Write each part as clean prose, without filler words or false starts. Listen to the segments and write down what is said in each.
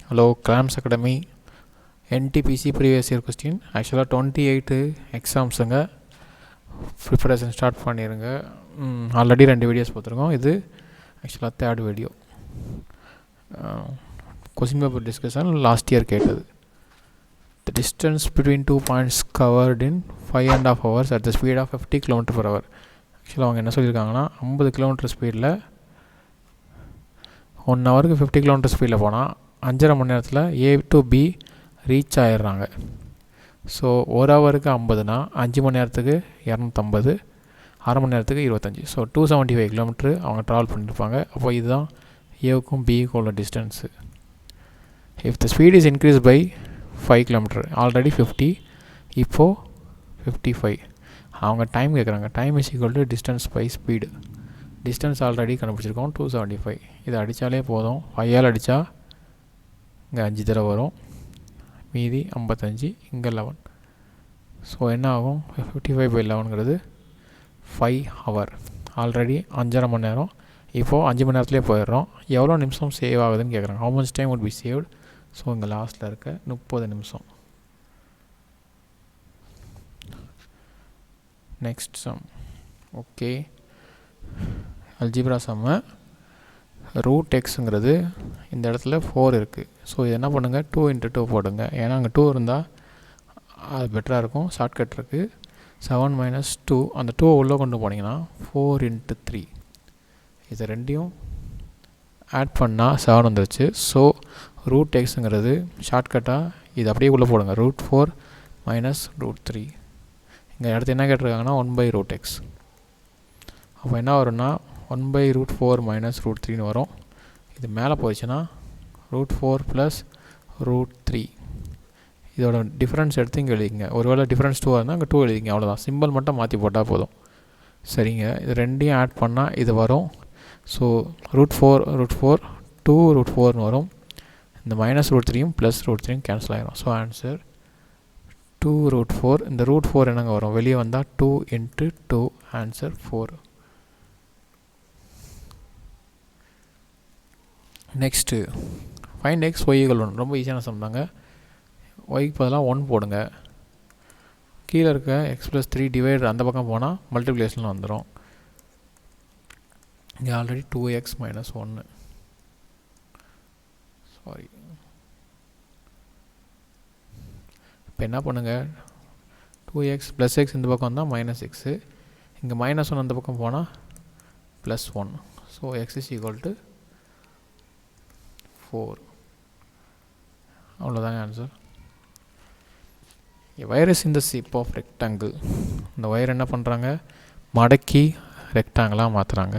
Hello, Clams Academy. NTPC previous year question. Actually 28 எக்ஸாம்ஸுங்க preparation start பண்ணிடுங்க. Already 2 videos பார்த்துருக்கோம். இது ஆக்சுவலாக 3rd video. Question paper discussion last year கேட்டது. The distance between 2 points covered in 5.5 hours at the speed of 50 km/h. ஆக்சுவலாக அவங்க என்ன சொல்லியிருக்காங்கன்னா 50 km ஸ்பீடில் 1 ஹவருக்கு 50 km ஸ்பீடில் போனால் 5.5 மணி நேரத்தில் A to B ரீச் ஆகிடுறாங்க. ஸோ 1 ஹவருக்கு 50னா 5 மணி நேரத்துக்கு 250, அரை மணி நேரத்துக்கு 25. ஸோ 275 கிலோமீட்ரு அவங்க ட்ராவல் பண்ணியிருப்பாங்க. அப்போ இதுதான் ஏவுக்கும் பிக்கும் உள்ள distance. If the speed is increase by 5 kilometre, already 50, இப்போது 55. அவங்க டைம் கேட்குறாங்க. Time is equal to distance by speed. Distance already கண்டுபிடிச்சிருக்கோம் 275. இதை அடித்தாலே போதும். 5 அடித்தா இங்கே 5 தடவை வரும், மீதி 55, இங்கே 11. ஸோ என்ன ஆகும்? 55/11ங்கிறது 5 ஹவர். ஆல்ரெடி 5.5 மணி நேரம், இப்போது 5 மணி நேரத்துலேயே போயிடுறோம். எவ்வளோ நிமிஷம் சேவ் ஆகுதுன்னு கேட்குறாங்க. How much time would be saved? So இங்கே லாஸ்ட்டில் இருக்க 30 நிமிஷம். Next sum. ஓகே, அல்ஜிப்ரா சம்ம. ரூட் எக்ஸுங்கிறது இந்த இடத்துல 4 இருக்குது. ஸோ இது என்ன பண்ணுங்கள், 2 × 2 போடுங்க. ஏன்னா அங்கே 2 இருந்தால் அது பெட்டராக இருக்கும். ஷார்ட்கட் இருக்குது. 7 - 2, அந்த 2 உள்ளே கொண்டு போனீங்கன்னா 4 × 3. இதை ரெண்டையும் ஆட் பண்ணால் 7 வந்துருச்சு. ஸோ ரூட் எக்ஸுங்கிறது ஷார்ட்கட்டாக இது அப்படியே உள்ளே போடுங்க. √4 - √3. இங்கே அடுத்து என்ன கேட்டிருக்காங்கன்னா 1/√x. அப்போ என்ன வரும்னா 1/√4 - √3ன்னு வரும். இது மேலே போயிடுச்சுன்னா √4 + √3. இதோட டிஃப்ரென்ஸ் எடுத்து இங்கே எழுதிங்க. ஒருவேளை டிஃப்ரென்ஸ் 2 இருந்தால் அங்கே 2 எழுதிங்க. அவ்வளோதான். சிம்பிள் மட்டும் மாற்றி போட்டால் போதும். சரிங்க, இது ரெண்டையும் ஆட் பண்ணால் இது வரும். ஸோ √4 2√4ன்னு வரும். இந்த -√3யும் +√3யும் கேன்சல் ஆகிரும். So answer 2√4. இந்த √4 என்னங்க வரும்? வெளியே வந்தால் 2 × 2, answer 4. Next find x y = 1. ரொம்ப ஈஸியான சம் தாங்க. ஒய்க்கு பதிலாக 1 போடுங்க. கீழே இருக்க x + 3 டிவைடர் அந்த பக்கம் போனால் மல்டிப்ளிகேஷனில் வந்துடும். இங்கே ஆல்ரெடி 2x - 1. சாரி, இப்போ என்ன பண்ணுங்கள், 2x + x இந்த பக்கம் வந்தால் -x, இங்கே -1 அந்த பக்கம் போனால் +1. So x = 4. அவ்வளோதாங்க answer. Wire is in the shape of rectangle. இந்த வயர் என்ன பண்ணுறாங்க, மடக்கி ரெக்டாங்கிளாக மாற்றுறாங்க.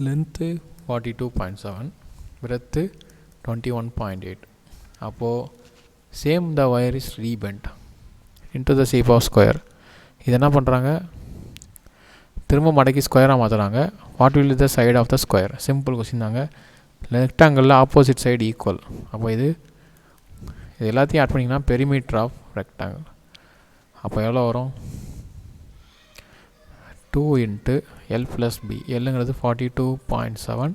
Length 42.7, breadth 21.8. அப்போது same the wire is rebent into the shape of square. இது என்ன பண்ணுறாங்க, திரும்ப மடக்கி ஸ்கொயராக மாற்றுறாங்க. What will the side of the square? Simple question தாங்க. ரெக்டாங்கிளில் ஆப்போசிட் சைடு ஈக்குவல். அப்போ இது எல்லாத்தையும் ஆட் பண்ணிங்கன்னா பெரிமீட்டர் ஆஃப் ரெக்டாங்கிள். அப்போ எவ்வளோ வரும்? 2 × L + B. Lங்கிறது 42.7,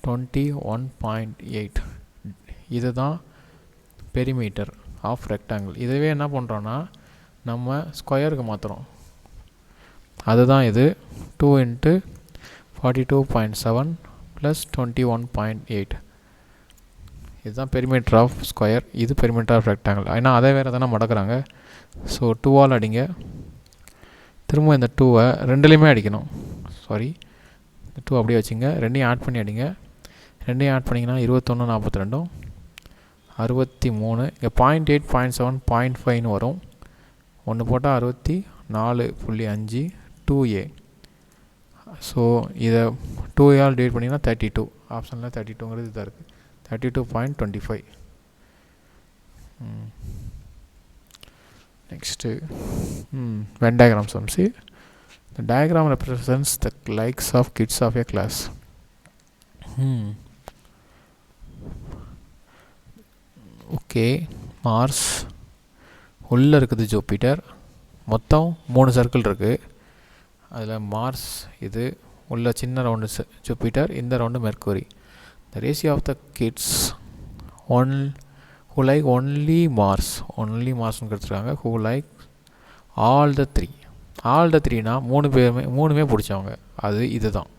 21.8. இது தான் பெரிமீட்டர் ஆஃப் ரெக்டாங்கிள். இதுவே என்ன பண்ணுறோன்னா நம்ம ஸ்கொயருக்கு மாற்றுறோம். அதுதான் இது 2 × 42.7 + 21.8. இதுதான் பெரிமீட்டர் ஆஃப் ஸ்கொயர். இது பெரிமீட்டர் ஆஃப் ரெக்டாங்கிள். ஏன்னா அதை வேறு தானே மடக்கிறாங்க. ஸோ 2ஆல் அடிங்க. திரும்ப இந்த 2வை ரெண்டுலேயுமே அடிக்கணும். சாரி, இந்த 2 அப்படியே வச்சுங்க. ரெண்டையும் ஆட் பண்ணி அடிங்க. ரெண்டையும் ஆட் பண்ணிங்கன்னா 21, 42, 63. இங்கே 0.8, 0.7, 0.5ன்னு வரும். 1 போட்டால் 64.5, 2a. ஸோ இதை 2ஆல் டிவைட் பண்ணிங்கன்னா 32. ஆப்ஷனில் 32ங்கிறது இதாக இருக்குது. 32.25. Next Venn diagram sum. See, the diagram represents the likes of kids of a class. Okay, Mars உள்ளே இருக்குது, ஜூப்பிட்டர். மொத்தம் 3 சர்க்கிள் இருக்குது. அதில் மார்ஸ் இது உள்ள சின்ன ரவுண்டு ஜூப்பிட்டர், இந்த round mercury. the ratio of the kids one who like only Marsன்னு கொடுத்துருக்காங்க, who like all the த்ரீனா மூணுமே பிடிச்சவங்க, அது இதுதான்.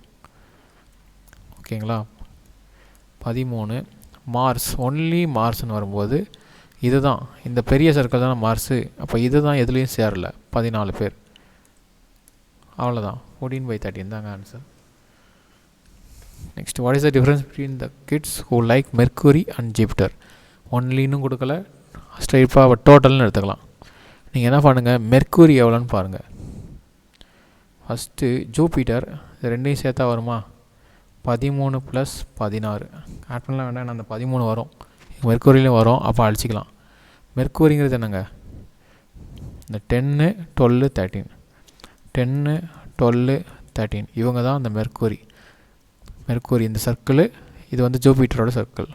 ஓகேங்களா? 13 மார்ஸ் ஒன்லி மார்ஸ்ன்னு வரும்போது இதுதான், இந்த பெரிய சர்க்கிள் தானே மார்ஸு. அப்போ இதுதான் எதுலேயும் சேரல, 14 பேர். அவ்வளோதான், 14/13 தாங்க answer. Next, what is the difference between the kids who like Mercury and Jupiter? ஒன்லின்னு கொடுக்கல, ஸ்ட்ரைட்டாக டோட்டல்னு எடுத்துக்கலாம். நீங்கள் என்ன பண்ணுங்கள், மெர்க்குரி எவ்வளோன்னு பாருங்கள். ஃபஸ்ட்டு ஜூபிட்டர், இது ரெண்டையும் சேர்த்தா வருமா? 13 + 16 ஆட் பண்ணலாம் வேண்டாம், அந்த 13 வரும், மெர்க்குரியிலும் வரும், அப்போ அழிச்சிக்கலாம். மெர்க்குரிங்கிறது என்னங்க, இந்த 10, 12, 13 10, 12, 13 இவங்க தான் அந்த மெர்க்குரி. இந்த சர்க்கிள், இது வந்து ஜூபிட்டரோட சர்க்கிள்.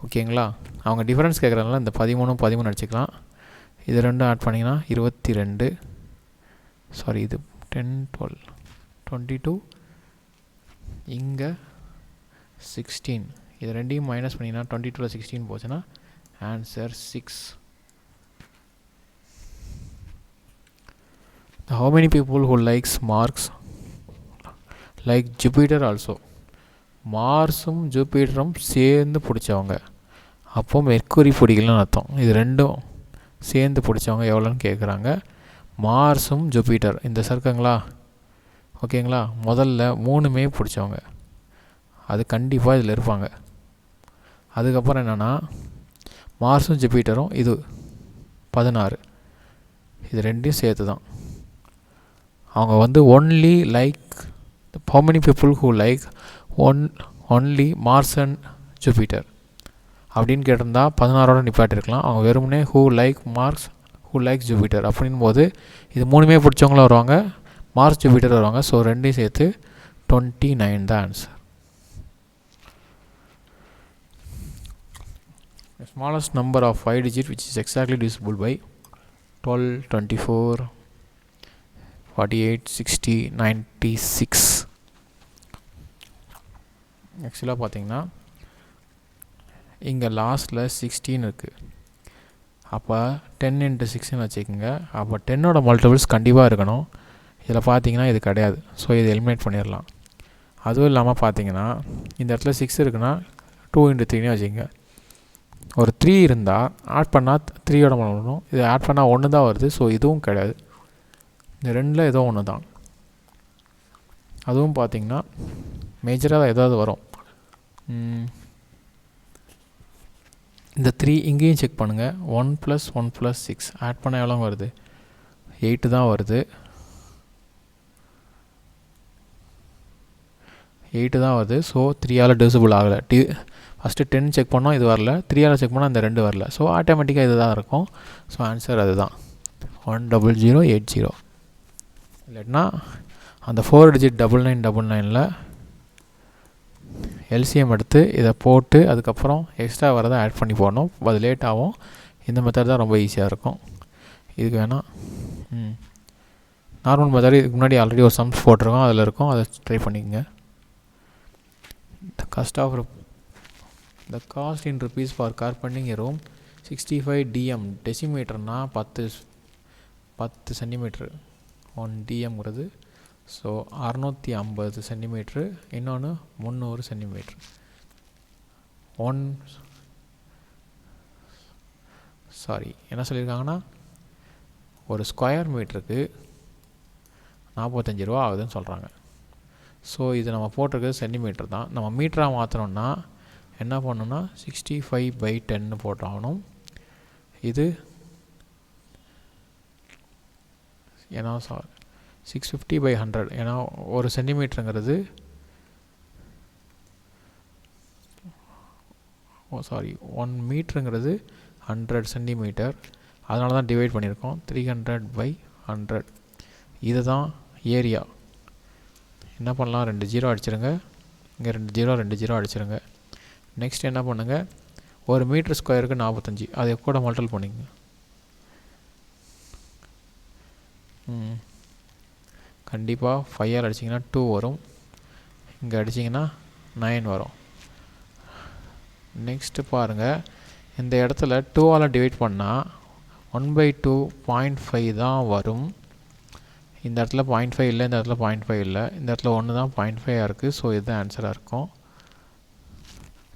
ஓகேங்களா? அவங்க டிஃபரன்ஸ் கேட்குறதுனால இந்த 13 அடிச்சிக்கலாம். இது ரெண்டும் ஆட் பண்ணிங்கன்னா 22, சாரி இது 10, 12, 22, இங்கே 16. இது ரெண்டையும் மைனஸ் பண்ணிங்கன்னா 22 16 போச்சுன்னா answer 6. How many people who likes Mars like Jupiter also? மார்ஸும் ஜூபிட்டரும் சேர்ந்து பிடிச்சவங்க, அப்போ மெர்க்குரி பிடிக்கலன்னு அர்த்தம். இது ரெண்டும் சேர்ந்து பிடிச்சவங்க எவ்வளோன்னு கேட்குறாங்க. மார்ஸும் ஜூபிட்டர் இந்த சர்க்குங்களா? ஓகேங்களா? முதல்ல மூணுமே பிடிச்சவங்க, அது கண்டிப்பாக இதில் இருப்பாங்க. அதுக்கப்புறம் என்னென்னா, மார்ஸும் ஜூபிட்டரும் இது 16, இது ரெண்டையும் சேர்த்து தான். அவங்க வந்து only like, how many people who like only Mars and Jupiter அப்படின்னு கேட்டிருந்தா 16ஓட நிப்பாட்டிருக்கலாம். அவங்க வெறுமனே who like Mars, who like Jupiter அப்படின் போது இது மூணுமே பிடிச்சவங்களும் வருவாங்க, மார்ஸ் ஜூபிட்டர் வருவாங்க. ஸோ ரெண்டையும் சேர்த்து 29 தான் answer. The smallest number of 5 digit which is exactly divisible by 12, 24, 48, 60, 96. ஆக்சுவலாக பார்த்தீங்கன்னா இங்கே லாஸ்ட்டில் 16 இருக்குது. அப்போ 10 × 6ன்னு வச்சுக்கோங்க. அப்போ 10ஓட மல்டிபிள்ஸ் கண்டிப்பாக இருக்கணும். இதில் பார்த்தீங்கன்னா இது கிடையாது. ஸோ இதை எலிமினேட் பண்ணிடலாம். அதுவும் இல்லாமல் பார்த்தீங்கன்னா இந்த இடத்துல 6 இருக்குன்னா 2 × 3ன்னு வச்சுக்கோங்க. ஒரு 3 இருந்தால் ஆட் பண்ணால் 3ஓட மல்டிபிளும், இது ஆட் பண்ணால் 1 தான் வருது. ஸோ இதுவும் கிடையாது. இந்த ரெண்டில் ஏதோ ஒன்று தான். அதுவும் பார்த்தீங்கன்னா மேஜராக ஏதாவது வரும். இந்த 3 இங்கேயும் செக் பண்ணுங்கள். 1 + 1 + 6 ஆட் பண்ண எவ்வளோ வருது? 8 தான் வருது. 8 தான் வருது. ஸோ 3ஆல் டிவிசிபிள் ஆகலை. ஃபஸ்ட்டு 10 செக் பண்ணோம், இது வரல. 3ஆல் செக் பண்ணால் இந்த 2 வரல. ஸோ ஆட்டோமேட்டிக்காக இது தான் இருக்கும். ஸோ ஆன்சர் அது தான் 10080. இல்லைன்னா அந்த 4 டிஜிட் 9999ல் எல்சிஎம் எடுத்து இதை போட்டு அதுக்கப்புறம் எக்ஸ்ட்ரா வரதை ஆட் பண்ணி போடணும். அது லேட் ஆகும். இந்த மெத்தட் தான் ரொம்ப ஈஸியாக இருக்கும். இதுக்கு வேணால் நார்மல் மெத்தட் இதுக்கு முன்னாடி ஆல்ரெடி ஒரு சம்ஸ் போட்டிருக்கோம், அதில் இருக்கும், அதை ட்ரை பண்ணிக்கோங்க. The cost in rupees for carpeting a room 65 DM. டெசிமீட்டர்னால் 10 சென்டிமீட்ரு 1 DMங்கிறது. ஸோ 650 சென்டிமீட்ரு, இன்னொன்று 300 சென்டிமீட்ரு. என்ன சொல்லியிருக்காங்கன்னா, ஒரு ஸ்கொயர் மீட்டருக்கு 45 ரூபா ஆகுதுன்னு சொல்கிறாங்க. ஸோ இது நம்ம போட்டிருக்கிறது சென்டிமீட்டர் தான். நம்ம மீட்டராக மாற்றணும்னா என்ன பண்ணணும்னா 65/10 போட்டாகணும். இது ஏன்னா 650/100, ஏன்னா ஒரு சென்டிமீட்டருங்கிறது 1 மீட்டருங்கிறது 100 சென்டிமீட்டர். அதனால தான் டிவைட் பண்ணியிருக்கோம். 300/100. இது தான் ஏரியா. என்ன பண்ணலாம், 2 0 அடிச்சிருங்க, இங்கே 2 0 அடிச்சிருங்க. நெக்ஸ்ட் என்ன பண்ணுங்கள், ஒரு மீட்டர் ஸ்கொயருக்கு 45, அதை கூட மல்டிபிள் பண்ணிங்க. கண்டிப்பாக 5ஆல் அடிச்சிங்கன்னா 2 வரும், இங்கே அடிச்சிங்கன்னா 9 வரும். நெக்ஸ்ட்டு பாருங்கள், இந்த இடத்துல 2ஆல் டிவைட் பண்ணால் 1/2 0.5 தான் வரும். இந்த இடத்துல 0.5 இல்லை, இந்த இடத்துல 0.5 இல்லை, இந்த இடத்துல 1 தான் 0.5 இருக்குது. ஸோ இதுதான் ஆன்சராக இருக்கும்.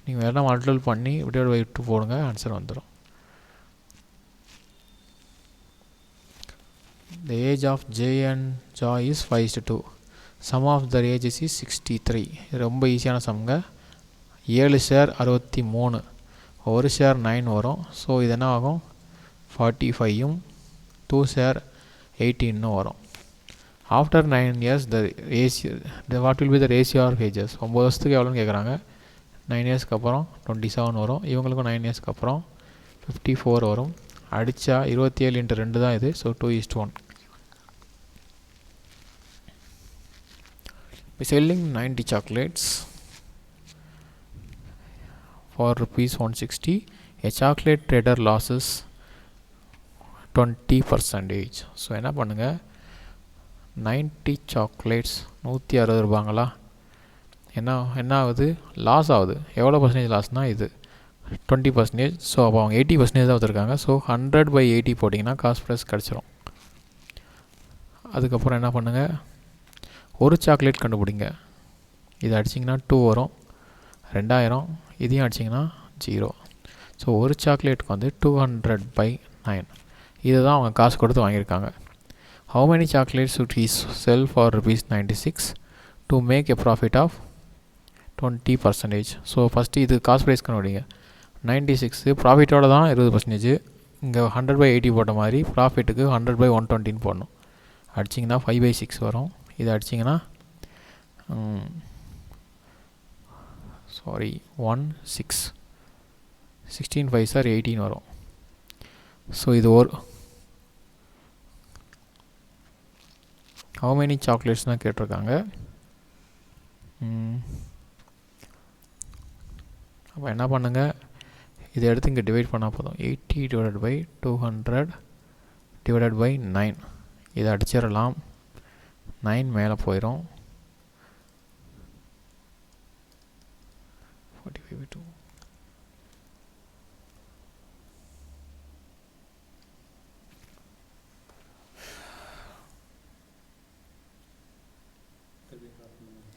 நீங்கள் வேணால் மல்டிபிள் பண்ணி டிவைட் பை 2 போடுங்க, ஆன்சர் வந்துடும். The age of Jay and Joy is 5:2. Sum of their ages is 63. இது ரொம்ப ஈஸியான சம்ங்க. 7 ஷேர் 63, ஒரு ஷேர் 9 வரும். ஸோ இது என்ன ஆகும், 45யும் 2 ஷேர் 18 வரும். After 9 years what will be the ratio of ages? 9 வருஷத்துக்கு எவ்வளோன்னு கேட்குறாங்க. 9 இயர்ஸ்க்கு அப்புறம் 27 வரும். இவங்களுக்கும் 9 இயர்ஸ்க்கு அப்புறம் 54 வரும். அடித்தா 27 × 2 தான் இது. So 2:1. By selling 90 chocolates for ₹160, a chocolate trader loses 20%. So என்ன பண்ணுங்கள், 90 சாக்லேட்ஸ் 160 ரூபாங்களா, என்ன ஆகுது, லாஸ் ஆகுது. எவ்வளோ பர்சன்டேஜ் லாஸ்னால் இது 20%. ஸோ அப்போ அவங்க 80% தான் வச்சுருக்காங்க. ஸோ 100/80 போட்டிங்கன்னா காஸ்ட் ப்ரைஸ் கிடச்சிரும். அதுக்கப்புறம் என்ன பண்ணுங்கள், ஒரு சாக்லேட் கண்டுபிடிங்க. இது அடிச்சிங்கன்னா 2 வரும், 2000. இதையும் அடிச்சிங்கன்னா 0. ஸோ ஒரு சாக்லேட்டுக்கு வந்து 200/9. இதை தான் அவங்க காசு கொடுத்து வாங்கியிருக்காங்க. How many chocolates should he sell for ₹96 to make a profit of 20%? So first இது காஸ்ட் ப்ரைஸ் கண்டுபிடிங்க. 96 ப்ராஃபிட்டோட தான் 20%. இங்கே 100/80 போட்ட மாதிரி ப்ராஃபிட்டுக்கு 100/120 போடணும். அடிச்சிங்கன்னா 5/6 வரும். இது அடிச்சிங்கன்னா 16 5 சார் 18 வரும். ஸோ இது ஒரு how many chocolates தான் கேட்டிருக்காங்க. அப்போ என்ன பண்ணுங்கள், இதை எடுத்து இங்கே டிவைட் பண்ணால் போதும். 80/200/9. இதை அடிச்சிடலாம். 9 மேலே போயிடும். 45/2.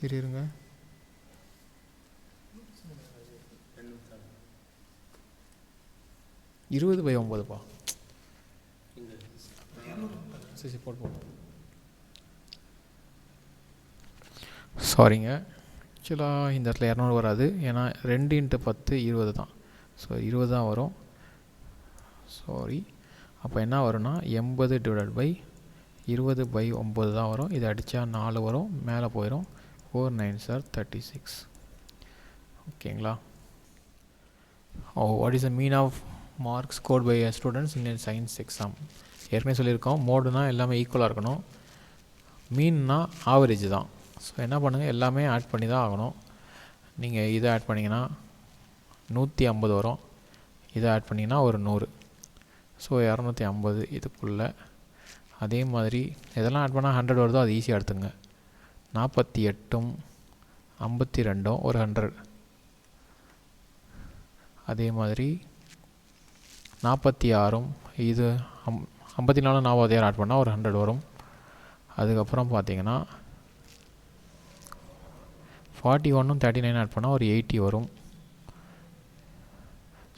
இருங்க, 20/9பா. சரி போட்டு சாரிங்க. ஆக்சுவலாக இந்த இடத்துல 200 வராது, ஏன்னா 2 × 10 20 தான். ஸோ 20 தான் வரும். சாரி. அப்போ என்ன வரும்னா 80/20/9 தான் வரும். இது அடித்தா 4 வரும், மேலே போயிடும். 4 9s are 36. ஓகேங்களா. What is the mean of marks scored by students in science exam? ஏற்கனவே சொல்லியிருக்கோம், மோடுனா எல்லாமே ஈக்குவலாக இருக்கணும். மீன்னா ஆவரேஜ் தான். ஸோ என்ன பண்ணுங்கள், எல்லாமே ஆட் பண்ணி தான் ஆகணும். நீங்கள் இதை ஆட் பண்ணிங்கன்னா 150 வரும். இதை ஆட் பண்ணிங்கன்னா ஒரு 100. ஸோ 250 இதுக்குள்ளே. அதே மாதிரி எதெல்லாம் ஆட் பண்ணால் 100 வருதோ அது ஈஸியாக எடுத்துங்க. 48ம் 52ம் ஒரு 100. அதே மாதிரி 46ம் இது 54 40 ஆட் பண்ணால் ஒரு 100 வரும். அதுக்கப்புறம் பார்த்தீங்கன்னா 41ம் 39 ஆட் பண்ணால் ஒரு 80 வரும்.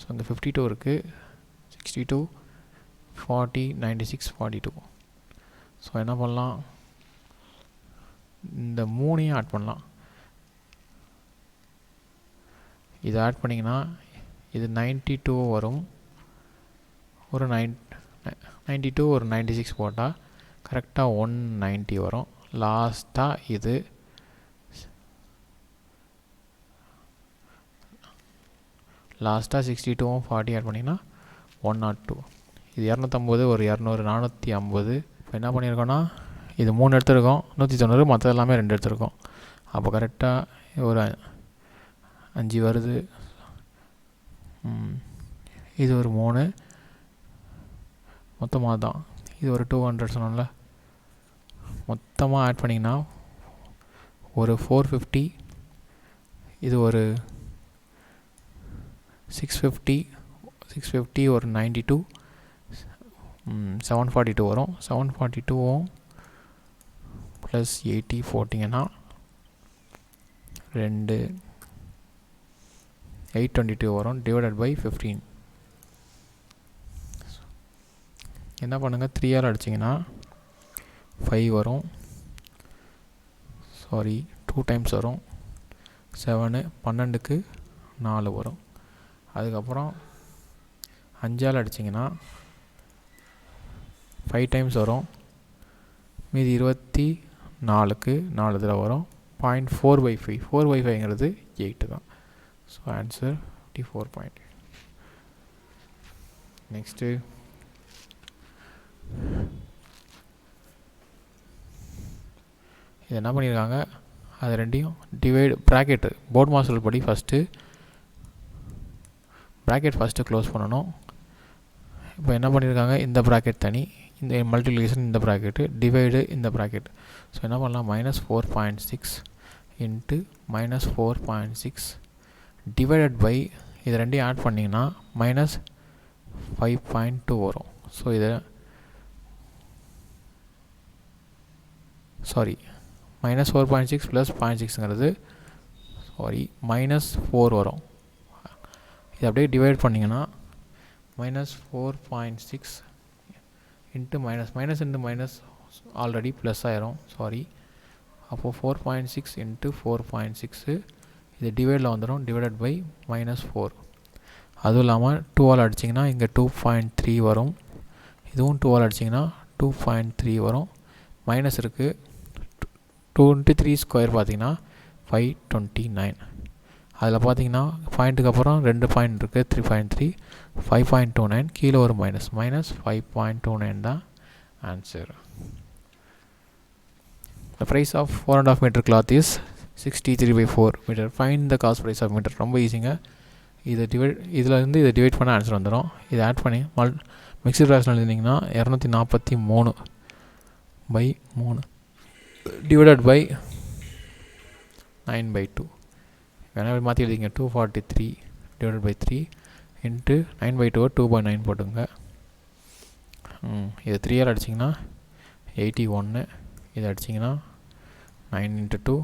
ஸோ இங்கே 52 இருக்குது, 62 40 96 42. ஸோ என்ன பண்ணலாம், இந்த 3ஐயும் ஆட் பண்ணலாம். இது ஆட் பண்ணிங்கன்னா இது 92 வரும். ஒரு 92 ஒரு 96 போட்டால் கரெக்டாக 190 வரும். லாஸ்ட்டாக இது லாஸ்ட்டாக 62ம் 40 ஆட் பண்ணிங்கன்னா 102. இது 250 ஒரு 200 450. இப்போ என்ன பண்ணியிருக்கோன்னா இது 3 எடுத்துருக்கோம், 190. மற்ற எல்லாமே 2 எடுத்துருக்கோம். அப்போ கரெக்டாக ஒரு 5 வருது. இது ஒரு 3 மொத்தமாக தான். இது ஒரு 200 சொன்னோம்ல. மொத்தமாக ஆட் பண்ணிங்கன்னா ஒரு 450. இது ஒரு 650 ஒரு 92 742 வரும். 742 ப்ளஸ் 80 போட்டிங்கன்னா 822 வரும் டிவைடட் பை 15. என்ன பண்ணுங்கள், 3 அடிச்சிங்கன்னா 5 வரும். 2 டைம்ஸ் வரும். 7 12க்கு 4 வரும். அதுக்கப்புறம் 5 அடிச்சிங்கன்னா 5 டைம்ஸ் வரும். மீதி 24க்கு 4 தடவை வரும். 0.4/5 4/5ங்கிறது 8 தான். So answer 54. நெக்ஸ்ட்டு இது என்ன பண்ணியிருக்காங்க, அது ரெண்டையும் டிவைட் ப்ராக்கெட்டு போர்ட் மாஸ்டர் படி ப்ராக்கெட் ஃபஸ்ட்டு க்ளோஸ் பண்ணணும். இப்போ என்ன பண்ணியிருக்காங்க, இந்த ப்ராக்கெட் தனி, இந்த மல்டிப்ளிகேஷன் இந்த ப்ராக்கெட்டு, டிவைடு இந்த ப்ராக்கெட். ஸோ என்ன பண்ணலாம், -4.6 இன்ட்டு -4.6 டிவைடட் பை இது ரெண்டையும் ஆட் பண்ணிங்கன்னா -5.2 வரும். ஸோ இதை -4.6 ப்ளஸ் 0.6ங்கிறது -4 வரும். இது அப்படியே டிவைட் பண்ணிங்கன்னா -4.6 இன்ட்டு மைனஸ் ஆல்ரெடி ப்ளஸ் ஆயிரும். அப்போது 4.6 இன்ட்டு 4.6 இது டிவைடில் வந்துடும், டிவைடட் பை -4. அதுவும் இல்லாமல் 2 அடிச்சிங்கன்னா இங்கே 2.3 வரும். இதுவும் 2 அடிச்சிங்கன்னா 2.3 வரும். மைனஸ் இருக்குது. 2 × 3 ஸ்கொயர் பார்த்திங்கன்னா 529. அதில் பார்த்தீங்கன்னா பாயிண்ட்டுக்கு அப்புறம் 2 பாயிண்ட் இருக்குது, 3.3 5.29 கீழே ஒரு -5.29 தான் answer. The price of 4.5 meter cloth is 63/4 meter. Find the cost price of meter. ரொம்ப ஈஸிங்க. இதில் இதை டிவைட் பண்ண ஆன்சர் வந்துடும். இதை ஆட் பண்ணி மிக்சர் ஃப்ராக்ஷன் எழுதிங்கன்னா 243/3 டிவைடட் பை 9/2. வேணா மாற்றி எழுதிங்க, 243 டிவைடட் பை 3 இன்ட்டு 9/2 2/9 போட்டுங்க. இது 3 அடிச்சிங்கன்னா 81. இதை அடிச்சிங்கன்னா 9 × 2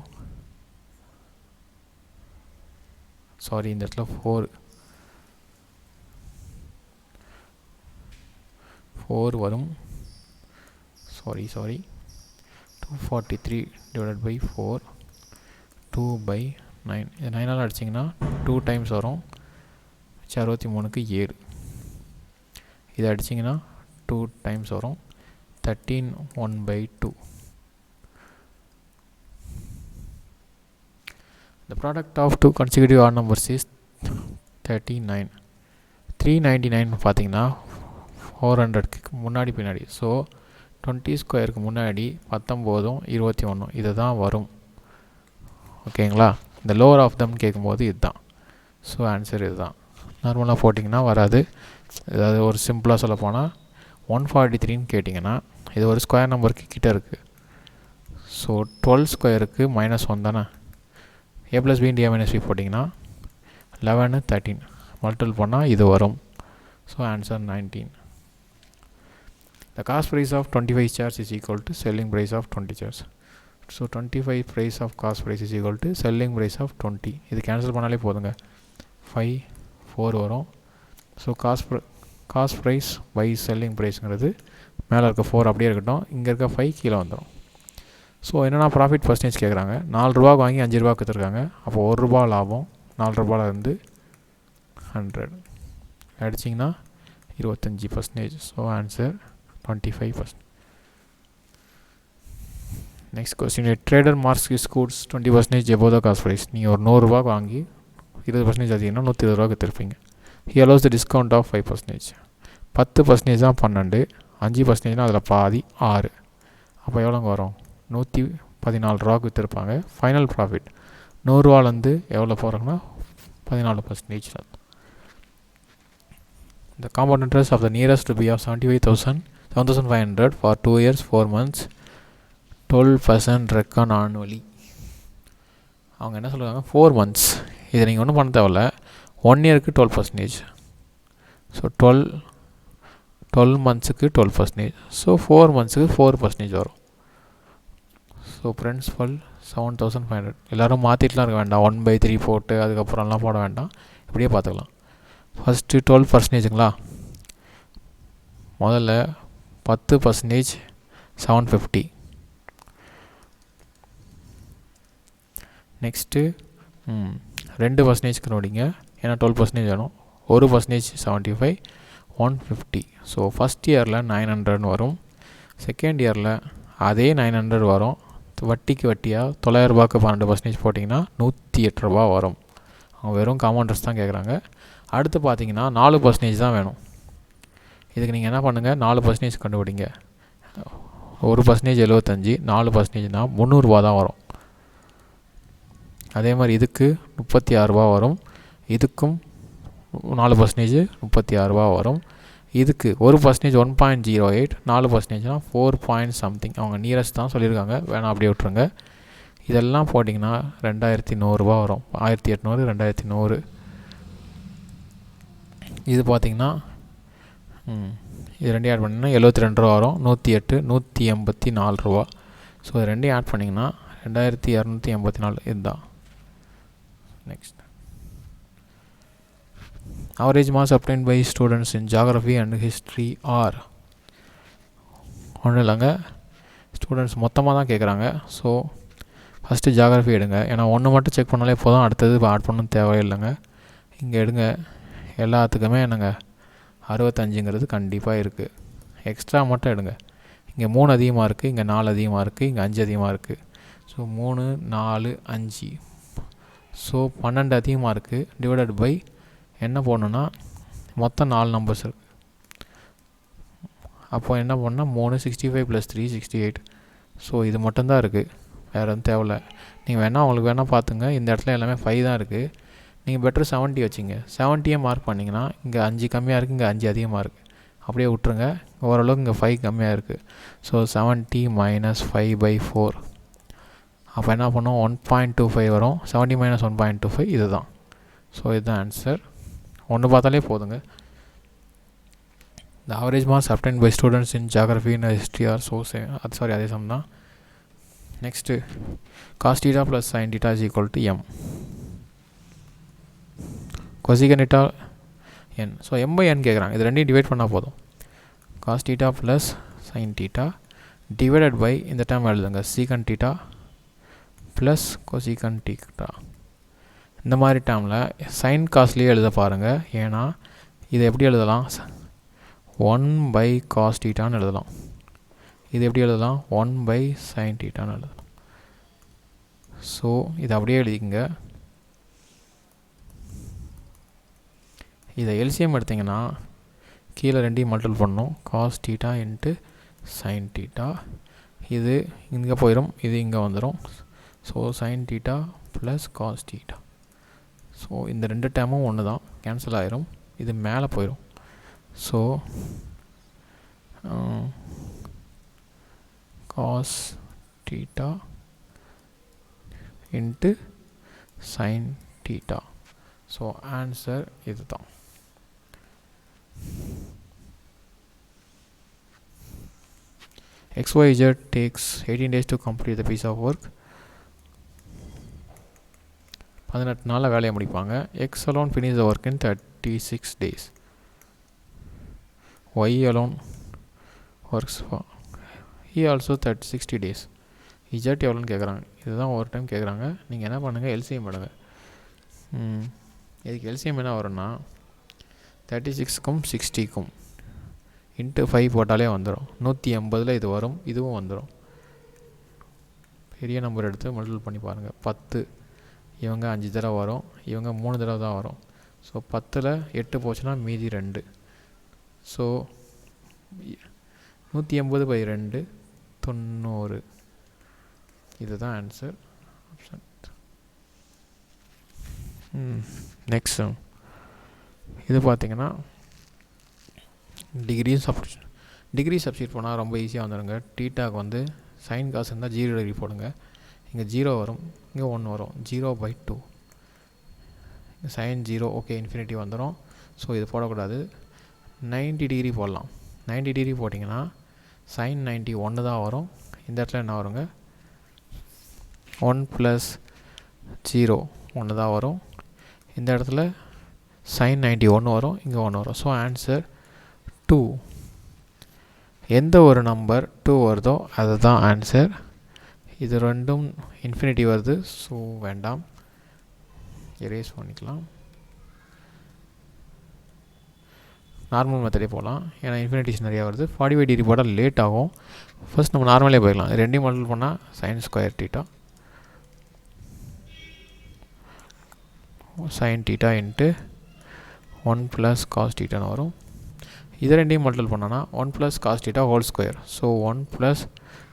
இந்த இடத்துல 4 வரும். 243 டிவைடட் பை 4 2/9. இது 9 அடிச்சிங்கன்னா 2 டைம்ஸ் வரும். 63க்கு 7. இதை அடிச்சிங்கன்னா 2 டைம்ஸ் வரும். 13 1/2. The product of two consecutive odd numbers is 39. 399 பார்த்தீங்கன்னா 400க்கு முன்னாடி பின்னாடி. ஸோ 20 ஸ்கொயருக்கு முன்னாடி 19 21 இது தான் வரும். ஓகேங்களா, இந்த லோவர் ஆஃப் தம் கேட்கும்போது இதுதான். ஸோ ஆன்சர் இதுதான். நார்மலாக போட்டிங்கன்னா வராது. ஏதாவது ஒரு சிம்பிளாக சொல்ல போனால் 143ன்னு கேட்டிங்கன்னா இது ஒரு ஸ்கொயர் நம்பருக்கு கிட்டே இருக்குது. ஸோ 12 ஸ்கொயருக்கு -1 தானே. a + b × a - b போட்டிங்கன்னா 11 13 மல்டிபிள் பண்ணால் இது வரும். So answer 19. The cost price of 25 chairs is equal to selling price of 20 chairs. So 25 price of cost price is equal to selling price of 20. இது cancel பண்ணாலே போதுங்க, 5 4 வரும். So cost price by selling ப்ரைஸுங்கிறது மேலே இருக்க 4 அப்படியே இருக்கட்டும், இங்கே இருக்க 5 கீழே வந்துடும். ஸோ என்னென்னா ப்ராஃபிட் பர்சன்டேஜ் கேட்குறாங்க. 4 ரூபாய்க்கு வாங்கி 5 ரூபாய்க்கு விற்றுருக்காங்க. அப்போ 1 ரூபா லாபம். 4 ரூபாயிலேருந்து 100 அடிச்சிங்கன்னா 25%. So answer 25%. Next question, trader marks is goods 20% above the cost price. நீங்கள் ஒரு 100 ரூபாய்க்கு வாங்கி 20% அதிகம்னா 120 ரூபாய்க்கு விற்றுருப்பீங்க. He allows the discount of 5%. 10% தான் 12, 5%னா அதில் பாதி 6. அப்போ எவ்வளோங்க வரும், 114 ரூபாய்க்கு விற்றுருப்பாங்க. ஃபைனல் ப்ராஃபிட் 100 ரூபாலேருந்து எவ்வளோ போகிறாங்கன்னா 14%. The compound interest of the nearest to be of 75,500 for 2 years 4 months 12% reckon annually. அவங்க என்ன சொல்லுவாங்க, 4 months. இதை நீங்கள் ஒன்றும் பண்ண தேவையில்ல. 1 இயருக்கு 12%. ஸோ 12 மந்த்ஸுக்கு 12%. ஸோ 4 மந்த்ஸுக்கு 4% வரும். So principal 7500. எல்லோரும் மாற்றிட்டுலாம் இருக்க வேண்டாம், 1/3 போட்டு அதுக்கப்புறம்லாம் போட வேண்டாம், இப்படியே பார்த்துக்கலாம். ஃபஸ்ட்டு 12%ங்களா, முதல்ல 10% 750. நெக்ஸ்ட்டு 2% கண்டுபிடிங்க, ஏன்னா 12% வேணும். 1% 75, 150. ஸோ ஃபஸ்ட் இயரில் 900 வரும், செகண்ட் இயரில் அதே 900 வரும். வட்டிக்கு வட்டியாக 900 ரூபாய்க்கு 12% போட்டிங்கன்னா 108 ரூபா வரும். அவங்க வெறும் காம்பவுண்டர்ஸ் தான் கேட்குறாங்க. அடுத்து பார்த்தீங்கன்னா 4% தான் வேணும். இதுக்கு நீங்கள் என்ன பண்ணுங்கள், 4% கண்டுபிடிங்க. 1% 75, 4%னா 300 ரூபா தான் வரும். அதே மாதிரி இதுக்கு 36 ரூபா வரும், இதுக்கும் 4% 36 ரூபா வரும். இதுக்கு 1% 1.08, 4%னா 4 something. அவங்க நியரஸ்ட் தான் சொல்லியிருக்காங்க, வேணாம் அப்படியே விட்ருங்க. இதெல்லாம் போட்டிங்கன்னா 2100 ரூபா வரும். 1800, 2100. இது பார்த்திங்கன்னா இது ரெண்டையும் ஆட் பண்ணிங்கன்னா 72 ரூபா வரும். 108, 184 ரூபா. ஸோ இது ரெண்டையும் ஆட் பண்ணிங்கன்னா 2284. இதுதான். Next, average marks obtained by students in geography and history are. ஒன்றும் இல்லைங்க, ஸ்டூடெண்ட்ஸ் மொத்தமாக தான் கேட்குறாங்க. ஸோ ஃபஸ்ட்டு ஜியாகிரஃபி எடுங்க, ஏன்னா ஒன்று மட்டும் செக் பண்ணாலே போதும், அடுத்தது ஆட் பண்ணணும் தேவையில்லைங்க. இங்கே எடுங்க, எல்லாத்துக்குமே என்னங்க 65ங்கிறது கண்டிப்பாக இருக்குது. எக்ஸ்ட்ரா மட்டும் எடுங்க. இங்கே 3 அதிகமாக இருக்குது, இங்கே 4 அதிகமாக இருக்குது, இங்கே 5 அதிகமாக இருக்குது. ஸோ 3, 4, 5. ஸோ 12 அதிகமாக இருக்குது. டிவைடட் பை என்ன போடணுன்னா மொத்தம் 4 நம்பர்ஸ் இருக்குது. அப்போ என்ன பண்ணால் 3, 65 + 3 68. ஸோ இது மட்டும்தான் இருக்குது, வேறு எதுவும் தேவையில்ல. நீங்கள் வேணால் உங்களுக்கு வேணால் பார்த்துங்க, இந்த இடத்துல எல்லாமே 5 தான் இருக்குது. நீங்கள் பெட்டர் 70 வச்சிங்க. 70 மார்க் பண்ணிங்கன்னா இங்கே 5 கம்மியாக இருக்குது, இங்கே 5 அதிகமாக இருக்குது. அப்படியே விட்ருங்க, ஓரளவுக்கு இங்கே 5 கம்மியாக இருக்குது. ஸோ 70 - 5/4. அப்போ என்ன பண்ணோம், 1.25 வரும். 70 - 1.25 இது தான். ஸோ இதுதான் ஆன்சர். ஒன்று பார்த்தாலே போதுங்க. The average marks obtained by students in geography and history are so same. அதே சம் தான். Next, cos theta plus sin theta is equal to m. cosecant theta n. So m/n கேட்குறாங்க, இது ரெண்டையும் divide பண்ணால் போதும். cos theta plus sin theta divided by இந்த term எழுதுங்க, secant theta plus cosecant theta. இந்த மாதிரி டேர்மில் சைன் காஸ்ட்லேயே எழுத பாருங்கள், ஏன்னா இதை எப்படி எழுதலாம், 1/cos thetaன்னு எழுதலாம். இது எப்படி எழுதலாம், 1/sin thetaன்னு எழுதலாம். ஸோ இதை அப்படியே எழுதிக்கங்க. இதை எல்சிஎம் எடுத்திங்கன்னா கீழே ரெண்டையும் மல்டிபிள் பண்ணணும். cos theta × sin theta. இது இங்கே போயிடும், இது இங்கே வந்துடும். So sin theta plus cos theta. So இந்த ரெண்டு டேர்மும் ஒன்று தான், கேன்சல் ஆகிரும், இது மேலே போயிடும். So cos theta × sin theta. So answer இது தான். XYZ takes 18 days to complete the piece of work. 18 நாளில் வேலையை முடிப்பாங்க. X alone finish the work in 36 days. Y alone works for he also 60 days. Z எவ்வளோன்னு கேட்குறாங்க, இதுதான் ஒரு time கேட்குறாங்க. நீங்கள் என்ன பண்ணுங்கள், எல்சிஎம் எடுங்க. இதுக்கு எல்சிஎம் என்ன வரும்னா 36க்கும் 60க்கும் × 5 போட்டாலே வந்துடும். 180 இது வரும், இதுவும் வந்துடும். பெரிய நம்பர் எடுத்து மல்டிபிள் பண்ணி பாருங்கள். 10 இவங்க 5 தடவை வரும், இவங்க 3 தடவை தான் வரும். ஸோ 10ல் 8 போச்சுன்னா மீதி 2. ஸோ 180/2 90. இதுதான் ஆன்சர். ஆப்ஷன். நெக்ஸ்ட் இது பார்த்திங்கன்னா டிகிரி சப்ஸ்டியூட் பண்ணால் ரொம்ப ஈஸியாக வந்துடுங்க. டீட்டாக்கு வந்து சைன் காசு இருந்தால் 0 டிகிரி போடுங்க. இங்கே 0 வரும், இங்கே 1 வரும். 0/2. sin 0 ஓகே இன்ஃபினிட்டி வந்துடும். ஸோ இது போடக்கூடாது. 90 டிகிரி போடலாம். 90 டிகிரி போட்டிங்கன்னா sin 90 1 தான் வரும். இந்த இடத்துல என்ன வருங்க, 1 + 0 1 தான் வரும். இந்த இடத்துல sin 90 1 வரும், இங்கே 1 வரும். So answer 2. எந்த ஒரு நம்பர் 2 வருதோ அதுதான் ஆன்சர். இது ரெண்டும் இன்ஃபினிட்டி வருது, ஸோ வேண்டாம், எரேஸ் பண்ணிக்கலாம். நார்மல் மெத்தடே போகலாம், ஏன்னா இன்ஃபினிட்டிஸ் நிறையா வருது. 45 டிகிரி போட்டால் லேட் ஆகும். ஃபர்ஸ்ட் நம்ம நார்மலே போயிடலாம். ரெண்டையும் மல்டிபிள் பண்ணால் sin square theta sin theta into 1 + cos தீட்டான்னு வரும். இதை ரெண்டையும் மல்டிபிள் பண்ணோன்னா 1 + cos theta whole square. So 1 +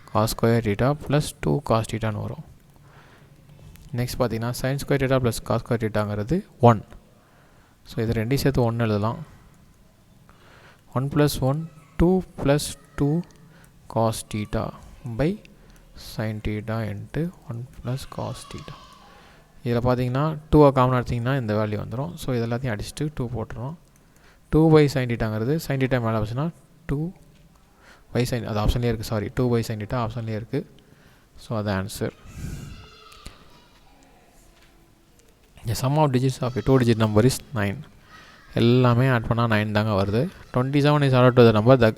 cos square theta plus 2 cos தீட்டான்னு வரும். நெக்ஸ்ட் பார்த்தீங்கன்னா sin square theta plus cos square தீட்டாங்கிறது 1. ஸோ இது ரெண்டையும் சேர்த்து 1 எழுதலாம். 1 + 1 2 + 2 cos தீட்டா பை sin theta into 1 + cos theta. இதில் பார்த்தீங்கன்னா 2 காமன் எடுத்திங்கன்னா இந்த வேல்யூ வந்துடும். ஸோ இது எல்லாத்தையும் அடிச்சுட்டு 2 போட்டுருவோம். 2/sin தீட்டாங்கிறது sin தீட்டா மேலே வச்சுன்னா 2/sin, அது ஆப்ஷன்லேயே இருக்குது. சாரி, 2/sin தீட்டா ஆப்ஷன்லேயே இருக்குது. ஸோ அது answer. The sum of digits of a 2-digit number is 9. எல்லாமே ஆட் பண்ணால் 9 தாங்க வருது. 27 is added to the number, the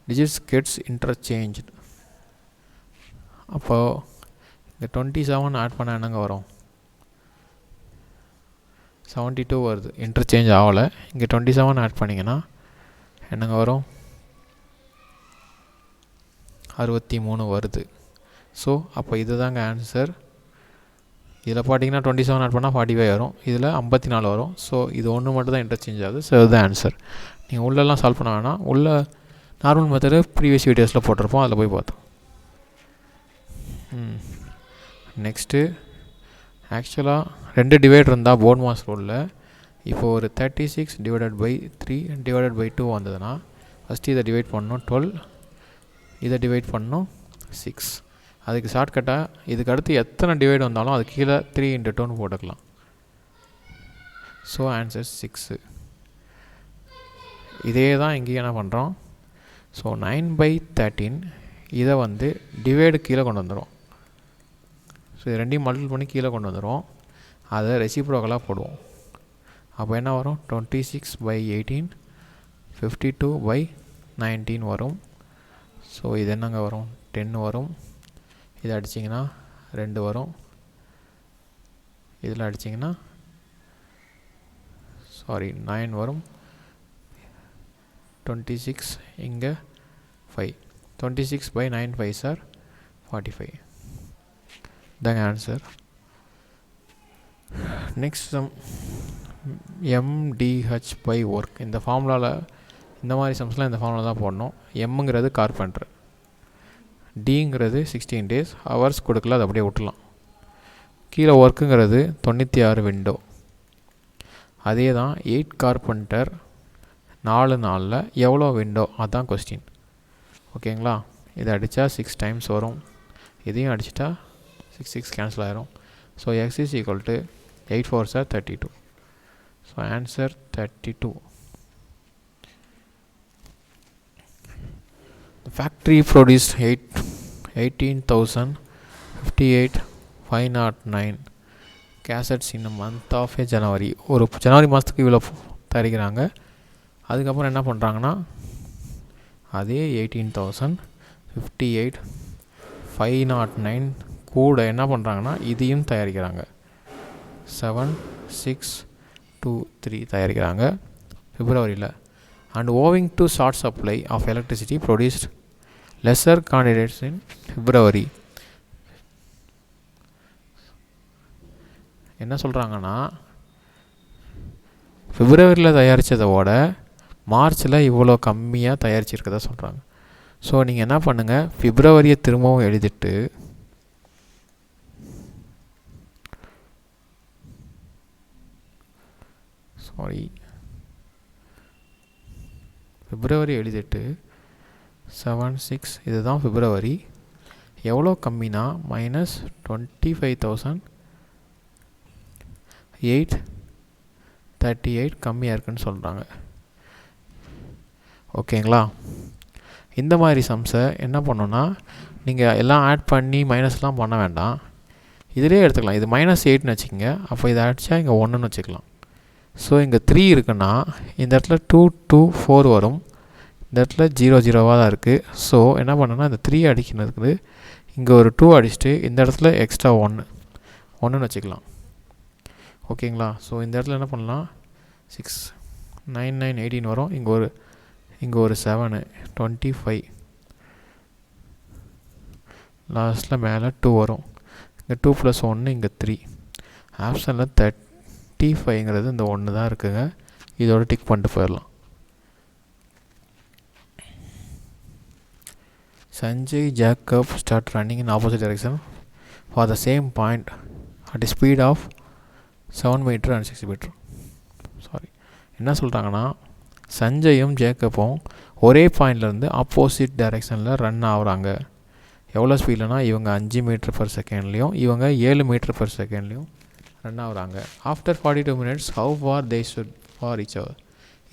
digits gets interchanged. அப்போது இந்த 27 ஆட் பண்ணால் என்னங்க வரும், 72 வருது. இன்டர்சேஞ்ச் ஆகலை. இங்கே 27 ஆட் பண்ணிங்கன்னா என்னங்க வரும், 63 வருது. ஸோ அப்போ இது தாங்க ஆன்சர். இதில் பார்த்தீங்கன்னா 27 ஆட் பண்ணால் 45 வரும், இதில் 54 வரும். ஸோ இது ஒன்று மட்டும் தான் இன்டர்சேஞ்ச் ஆகுது. ஸோ இதுதான் ஆன்சர். நீங்கள் உள்ளெல்லாம் சால்வ் பண்ண வேணாம். உள்ள நார்மல் மெத்தடு ப்ரீவியஸ் வீடியோஸில் போட்டிருப்போம், அதில் போய் பார்த்தோம். நெக்ஸ்ட்டு ஆக்சுவலாக 2 டிவைட் இருந்தால் போர்ட் மாஸ் ரூலில் இப்போது ஒரு 36 / 3 / 2 வந்ததுன்னா ஃபஸ்ட்டு இதை டிவைட் பண்ணணும் 12, இதை டிவைட் பண்ணணும் 6. அதுக்கு ஷார்ட்கட்டாக இதுக்கு அடுத்து எத்தனை டிவைட் வந்தாலும் அது கீழே 3 × 2ன்னு போட்டுக்கலாம். So answer 6. இதே தான் இங்கேயும் என்ன பண்ணுறோம், ஸோ 9/13 இதை வந்து டிவைடு கீழே கொண்டு வந்துடும். ஸோ இது ரெண்டையும் மல்டிபிள் பண்ணி கீழே கொண்டு வந்துடும். அதை ரெசிப்ரோக்கலாக போடுவோம். அப்போ என்ன வரும், 26/18 52/19 வரும். ஸோ இது என்னங்க வரும், 10 வரும். இதை அடிச்சிங்கன்னா 2 வரும். இதில் அடிச்சிங்கன்னா 9 வரும். 26 இங்கே 5. 26/9 5s are 45. தாங்க ஆன்சர். Next sum MDH/work. இந்த ஃபார்முலாவில் இந்த மாதிரி சம்ஸ்லாம் இந்த ஃபார்முலா தான் போடணும். எம்ங்கிறது கார்பெண்டர், டிங்கிறது 16 days, ஹவர்ஸ் கொடுக்கல, அது அப்படியே விட்டுலாம். கீழே ஒர்க்குங்கிறது 96 விண்டோ. அதே தான் 8 கார்பெண்டர் 4 நாளில் எவ்வளோ விண்டோ, அதுதான் கொஸ்டின். ஓகேங்களா. இதை அடித்தா 6 times வரும். இதையும் அடிச்சிட்டா 6 கேன்சல் ஆயிரும். So x is equal to 8 4s are 32. So answer 32. The factory produced 18,058,509 cassettes in the month of January. ஒரு ஜனவரி மாதத்துக்கு இவ்வளோ தயாரிக்கிறாங்க. அதுக்கப்புறம் என்ன பண்ணுறாங்கன்னா அதே 18,058,509 கூட என்ன பண்ணுறாங்கன்னா இதையும் தயாரிக்கிறாங்க. 7,623 தயாரிக்கிறாங்க பிப்ரவரியில். And owing to short supply of electricity produced lesser quantities in February. என்ன சொல்கிறாங்கன்னா பிப்ரவரியில் தயாரித்ததோட மார்ச்சில் இவ்வளோ கம்மியாக தயாரிச்சிருக்கதா சொல்கிறாங்க. ஸோ நீங்கள் என்ன பண்ணுங்கள், பிப்ரவரியை திரும்பவும் எழுதிட்டு பிப்ரவரி எழுதிட்டு 7 6 இதுதான் பிப்ரவரி. எவ்வளோ கம்மினா -25,000. 838 கம்மியாக இருக்குன்னு சொல்கிறாங்க. ஓகேங்களா? இந்த மாதிரி சம்ஸை என்ன பண்ணணுன்னா நீங்கள் எல்லாம் ஆட் பண்ணி மைனஸ்லாம் பண்ண வேண்டாம், இதிலே எடுத்துக்கலாம். இது -8ன்னு வச்சுக்கோங்க. அப்போ இதை அடித்தா இங்கே 1ன்னு வச்சுக்கலாம். ஸோ இங்கே 3 இருக்குன்னா இந்த இடத்துல 2 2 4 வரும். இந்த இடத்துல 0 0வாக தான் இருக்குது. ஸோ என்ன பண்ணணுன்னா இந்த 3 அடிக்கிறதுக்கு இங்கே ஒரு 2 அடிச்சுட்டு இந்த இடத்துல எக்ஸ்ட்ரா 1ன்னு வச்சுக்கலாம். ஓகேங்களா? ஸோ இந்த இடத்துல என்ன பண்ணலாம், 6 9 9 18 வரும். இங்கே ஒரு 7 25, லாஸ்ட்டில் மேலே 2 வரும். இங்கே 2 + 1 இங்கே 3. ஆப்ஷனில் 35ங்கிறது இந்த 1 தான் இருக்குங்க. இதோட டிக் பண்ணிட்டு போயிடலாம். Sanjay Jacob start running in opposite direction for the same point at a speed of 7 meter and 6 meter. என்ன சொல்கிறாங்கன்னா, சஞ்சயும் ஜேக்கப்பும் ஒரே பாயிண்ட்லேருந்து ஆப்போசிட் டைரெக்ஷனில் ரன் ஆகுறாங்க. எவ்வளோ ஸ்பீட்லனா இவங்க 5 மீட்டர்/செகண்ட்லேயும் இவங்க 7 மீட்டர்/செகண்ட்லேயும் ரன் ஆகுறாங்க. After 42 minutes how for they should for each other.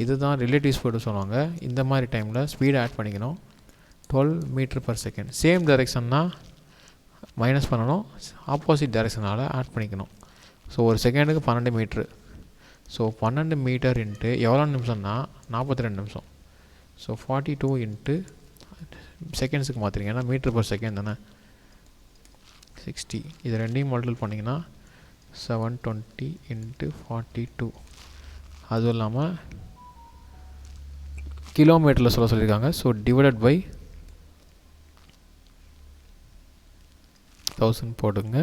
இதுதான் ரிலேட்டிவ் ஸ்பீடு சொல்லுவாங்க. இந்த மாதிரி டைமில் ஸ்பீடை ஆட் பண்ணிக்கணும். 12 மீட்டர்/செகண்ட். சேம் டைரெக்ஷன்னா மைனஸ் பண்ணணும், ஆப்போசிட் டைரெக்ஷனால் ஆட் பண்ணிக்கணும். ஸோ ஒரு செகண்டுக்கு 12 மீட்ரு. ஸோ 12 மீட்டர் இன்ட்டு எவ்வளோ நிமிஷம்னா 42 நிமிஷம். ஸோ 42 இன்ட்டு செகண்ட்ஸுக்கு மாற்றிருங்க, ஏன்னா மீட்டர்/செகண்ட் தானே. 60. இது ரெண்டையும் மல்டிபிள் பண்ணிங்கன்னா 720 இன்ட்டு 42. அதுவும் இல்லாமல் கிலோமீட்டரில் சொல்லியிருக்காங்க. ஸோ டிவைடட் பை 1000 போடுங்க.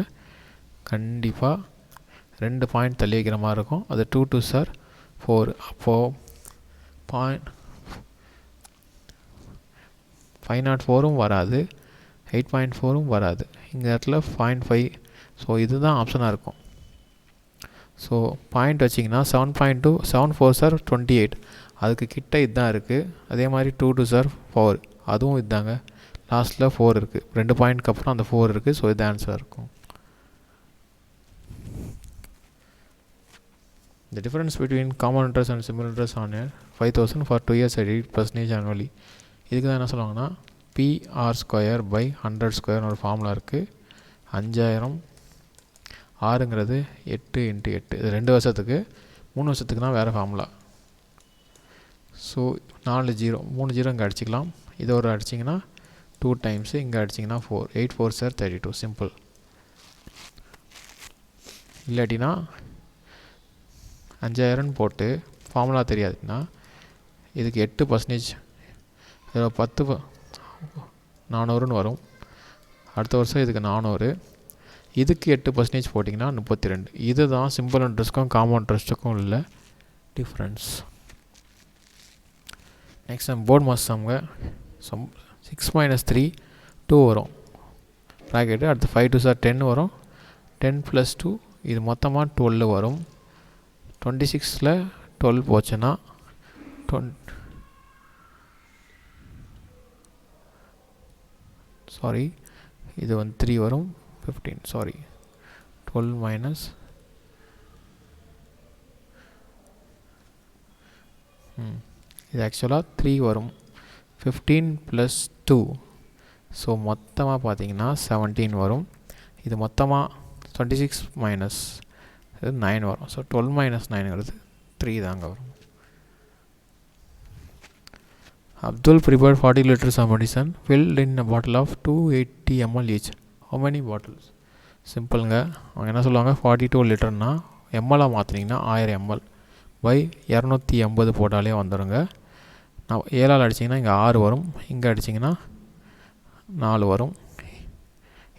கண்டிப்பாக 2 பாயிண்ட் தள்ளி வைக்கிற மாதிரி இருக்கும். அது 2 2 சார் 4. அப்போது 504ம் வராது, 8.4ம் வராது. இந்த இடத்துல 0.5. ஸோ இதுதான் ஆப்ஷனாக இருக்கும். ஸோ பாயிண்ட் வச்சிங்கன்னா 7.2 7 4 சார் 28. அதுக்கு கிட்ட இதுதான் இருக்குது. அதே மாதிரி 2 2 சார் 4, அதுவும் இதுதாங்க. லாஸ்ட்டில் 4 இருக்குது. 2 பாயிண்ட்க்கு அப்புறம் அந்த 4 இருக்குது. ஸோ இது ஆன்சர் இருக்கும். The difference between common interest and simple interest on 5,000 for 2 years at 8% annually. இதுக்கு தான் என்ன சொல்லுவாங்கன்னா PR²/100² ஒரு ஃபார்முலா இருக்குது. 5000 6ங்கிறது 8 × 8. இது 2 வருஷத்துக்கு. 3 வருஷத்துக்குனா வேறு ஃபார்முலா. ஸோ 4 0 3 0 இங்கே அடிச்சிக்கலாம். இதை ஒரு அடிச்சிங்கன்னா 2 டைம்ஸு, இங்கே அடிச்சிங்கன்னா 4. 8 4 சார் 32. சிம்பிள். இல்லாட்டினா 5000 போட்டு ஃபார்முலா தெரியாதுன்னா இதுக்கு 8%, இதில் 10 400ன்னு வரும். அடுத்த வருஷம் இதுக்கு 400, இதுக்கு 8% போட்டிங்கன்னா 32. இதுதான் சிம்பிள் இன்ட்ரெஸ்ட்டுக்கும் காமன் இன்ட்ரெஸ்ட்டுக்கும் உள்ள டிஃப்ரென்ஸ். நெக்ஸ்ட் போர்ட் மாஸ் சம்ங்க. 6 - 3 2 வரும் ப்ராக்கெட்டு. அடுத்து 5 2 சார் 10 வரும். 10 + 2 இது மொத்தமாக 12 வரும். 26ல் 12 போச்சுன்னா இது 3 வரும். 15 12 இது ஆக்சுவலாக 3 வரும். 15 + 2. ஸோ மொத்தமாக பார்த்தீங்கன்னா 17 வரும். இது மொத்தமாக 26 - 9 வரும். ஸோ 12 - 9ங்கிறது 3 தாங்க வரும். Abdul prepared 40 liters of medicine filled in a bottle of 280 ml each. How many bottles? சிம்பிளுங்க. அவங்க என்ன சொல்லுவாங்க, 42 லிட்டர்னா எம்எல்லாக மாற்றினீங்கன்னா 1000 ml பை 280 போட்டாலே வந்துடுங்க. நான் 7ஆல் அடிச்சிங்கன்னா இங்கே 6 வரும், இங்கே அடிச்சிங்கன்னா 4 வரும்,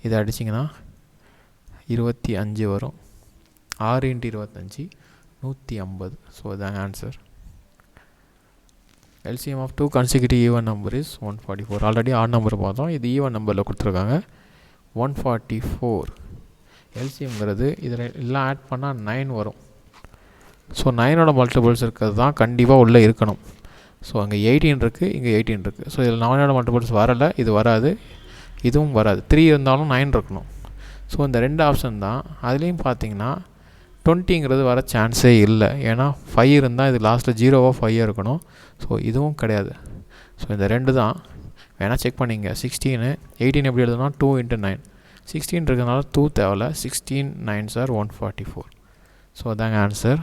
இதை அடிச்சிங்கன்னா 25 வரும். 6 × 25 150. ஸோ இதான் answer. LCM of 2 consecutive even number is 144. Already add number பார்த்தோம், இது ஈவன் நம்பரில் கொடுத்துருக்காங்க 144. எல்சிஎம்ங்கிறது இதில் எல்லாம் ஆட் பண்ணால் 9 வரும். ஸோ 9ஓட மல்டிபிள்ஸ் இருக்கிறது தான் கண்டிப்பாக உள்ளே இருக்கணும். ஸோ அங்கே 18 இருக்குது, இங்கே 18 இருக்குது. ஸோ இதில் 9ஓட மல்டிபிள்ஸ் வரலை, இது வராது, இதுவும் வராது. 3 இருந்தாலும் 9 இருக்கணும். ஸோ இந்த 2 ஆப்ஷன் தான். அதுலேயும் பார்த்தீங்கன்னா 20ங்கிறது வர சான்ஸே இல்லை. ஏன்னா 5 இருந்தால் இது லாஸ்ட்டில் 0வோ 5 இருக்கணும். ஸோ இதுவும் கிடையாது. ஸோ இந்த 2 தான் வேணால் செக் பண்ணிங்க. 16 18 எப்படி எழுதுனா 2 × 9. 16 இருக்கிறதுனால 2 தேவையில்ல. 16 9s are 144. ஸோ அதாங்க ஆன்சர்.